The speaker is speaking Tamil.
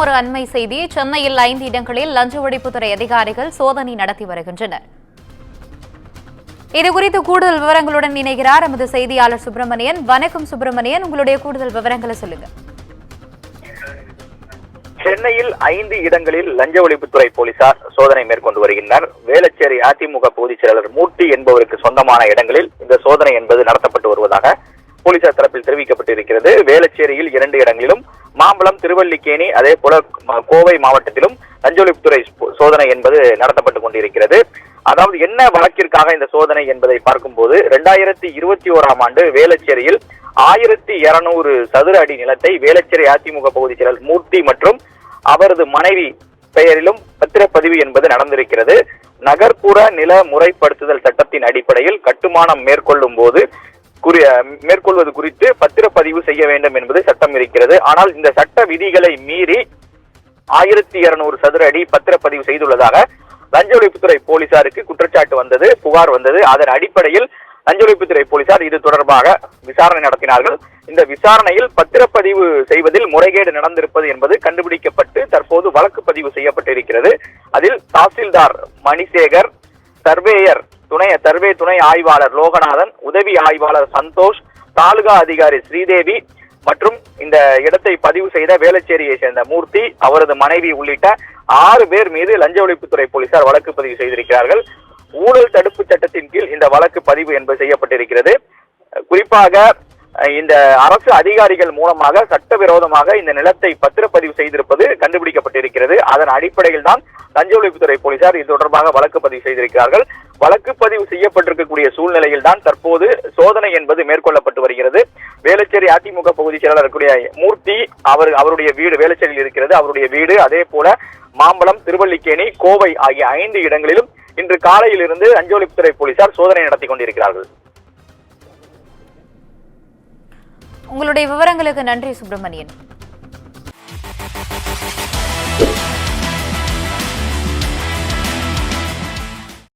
ஒரு அண்மை செய்தி. சென்னையில் 5 இடங்களில் லஞ்ச ஒழிப்புத்துறை அதிகாரிகள் சோதனை நடத்தி வருகின்றனர். இதுகுறித்து கூடுதல் விவரங்களுடன் இணைகிறார் எமது செய்தியாளர் சுப்பிரமணியன். வணக்கம் சுப்பிரமணியன், உங்களுடைய கூடுதல் விவரங்களை சொல்லுங்க. சென்னையில் 5 இடங்களில் லஞ்ச ஒழிப்புத்துறை போலீசார் சோதனை மேற்கொண்டு வருகின்றனர். வேளச்சேரி அதிமுக பொதுச் செயலாளர் மூர்த்தி என்பவருக்கு சொந்தமான இடங்களில் இந்த சோதனை என்பது நடத்தப்பட்டு வருவதாக போலீசார் தரப்பில் தெரிவிக்கப்பட்டிருக்கிறது. வேளச்சேரியில் 2 இடங்களிலும், மாம்பலம், திருவல்லிக்கேணி, அதே போல கோவை மாவட்டத்திலும் லஞ்ச ஒழிப்புத்துறை சோதனை என்பது நடத்தப்பட்டுக் கொண்டிருக்கிறது. அதாவது என்ன வழக்கிற்காக இந்த சோதனை என்பதை பார்க்கும்போது 2021ஆம் ஆண்டு வேளச்சேரியில் 1200 சதுர அடி நிலத்தை வேளச்சேரி அதிமுக பகுதி செயலர் மூர்த்தி மற்றும் அவரது மனைவி பெயரிலும் பத்திரப்பதிவு என்பது நடந்திருக்கிறது. நகர்ப்புற நில முறைப்படுத்துதல் சட்டத்தின் அடிப்படையில் கட்டுமானம் மேற்கொள்வது குறித்து பத்திரப்பதிவு செய்ய வேண்டும் என்பது சட்டம் இருக்கிறது. ஆனால் இந்த சட்ட விதிகளை மீறி 1200 சதுர அடி பத்திரப்பதிவு செய்துள்ளதாக லஞ்ச ஒழிப்புத்துறை போலீசாருக்கு குற்றச்சாட்டு வந்தது, புகார் வந்தது. அதன் அடிப்படையில் லஞ்ச ஒழிப்புத்துறை போலீசார் இது தொடர்பாக விசாரணை நடத்தினார்கள். இந்த விசாரணையில் பத்திரப்பதிவு செய்வதில் முறைகேடு நடந்திருப்பது என்பது கண்டுபிடிக்கப்பட்டு தற்போது வழக்கு பதிவு செய்யப்பட்டிருக்கிறது. அதில் தாசில்தார் மணிசேகர், சர்வேயர் துணை ஆய்வாளர் லோகநாதன், உதவி ஆய்வாளர் சந்தோஷ், தாலுகா அதிகாரி ஸ்ரீதேவி மற்றும் இந்த இடத்தை பதிவு செய்த வேளச்சேரியை சேர்ந்த மூர்த்தி, அவரது மனைவி உள்ளிட்ட 6 பேர் மீது லஞ்ச ஒழிப்புத்துறை போலீசார் வழக்கு பதிவு செய்திருக்கிறார்கள். ஊழல் தடுப்பு சட்டத்தின் கீழ் இந்த வழக்கு பதிவு என்பது செய்யப்பட்டிருக்கிறது. குறிப்பாக இந்த அரசு அதிகாரிகள் மூலமாக சட்டவிரோதமாக இந்த நிலத்தை பத்திரப்பதிவு செய்திருப்பது கண்டுபிடிக்கப்பட்டிருக்கிறது. அதன் அடிப்படையில் தான் லஞ்ச ஒழிப்புத்துறை போலீசார் இது தொடர்பாக வழக்கு பதிவு செய்திருக்கிறார்கள். வழக்கு பதிவு செய்யப்பட்டிருக்கக்கூடிய சூழ்நிலையில் தான் தற்போது சோதனை என்பது மேற்கொள்ளப்பட்டு வருகிறது. வேளச்சேரி அதிமுக பகுதி செயலாளர் மூர்த்தி அவருடைய வீடு வேளச்சேரியில் இருக்கிறது. அவருடைய வீடு, அதே போல மாம்பலம், திருவல்லிக்கேணி, கோவை ஆகிய 5 இடங்களிலும் இன்று காலையிலிருந்து லஞ்ச ஒழிப்புத்துறை போலீசார் சோதனை நடத்தி கொண்டிருக்கிறார்கள். உங்களுடைய விவரங்களுக்கு நன்றி சுப்பிரமணியன்.